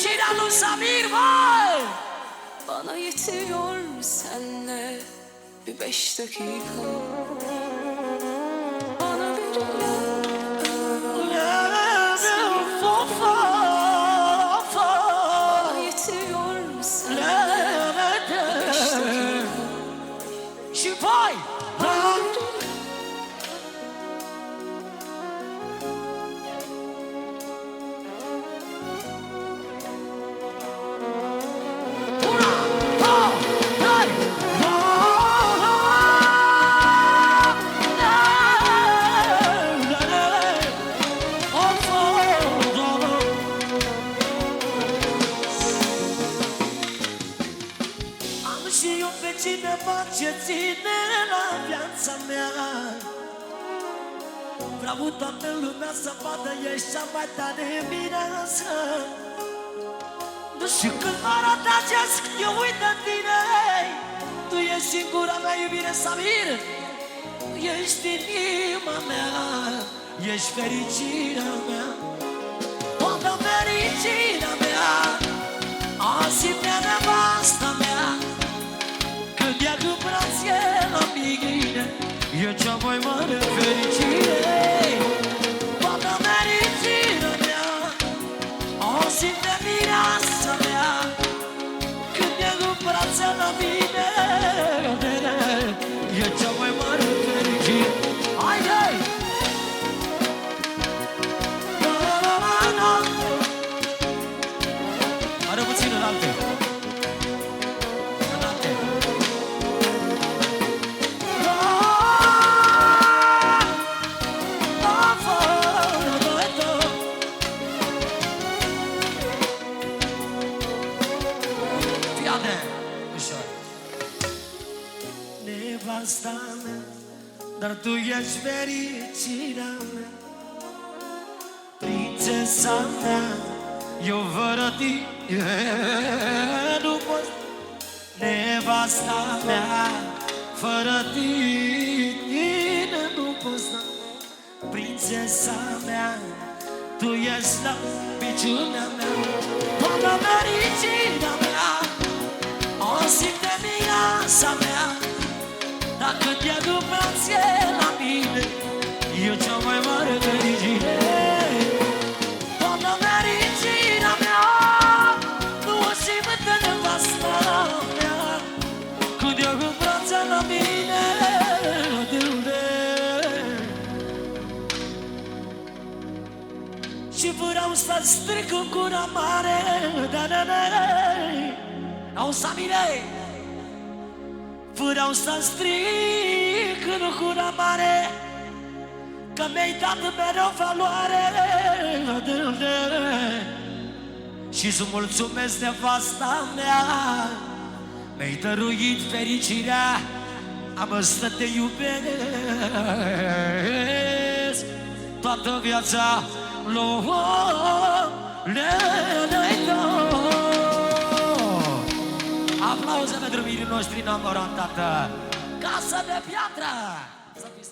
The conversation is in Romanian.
fericirea lui Samir, măi! Bana yetiyor senle bir 5 dakika. Bana verilen bana yetiyor senle bir 5 dakika. Și voi! Și eu pe cineva ce ține la viața mea. Vreau toată lumea să vadă, ești cea mai tare mireasă. Și când mă rătăcesc, eu uit de tine. Tu ești singura mea iubire, Samir. Ești inima mea, ești fericirea mea, toată fericirea mea. Azi e nevasta mea. Când e cu brațe la mine, e cea mai mare fericire. Toată fericirea mea, o simte mireasa mea. Când e cu brațe la mine, e cea mai mare fericire. Hai, hai! Are puțin înalte. Nevasta mea, dar tu ești fericirea mea. Prințesa mea, eu fără tine nu pot. Nevasta mea, fără tine nu pot sta. Prințesa mea, tu ești la piciunea mea. Toată fericirea mea, o simte mireasa mea. Dacă te aduc brațe la mine, e cea mai mare fericire. Toată fericirea mea, nu o simt în nevasta mea. Când te aduc brațe la mine, și vreau să stric în gura mare. Au Samire! Vreau să stric în gura mare că mi-ai dat mereu valoare. Și-ți mulțumesc nevasta mea, mi-ai dăruit fericirea. Am să te iubesc toată viața. Aplauze pentru mirii noștri, n-am tată. Casă de piatră! Să fii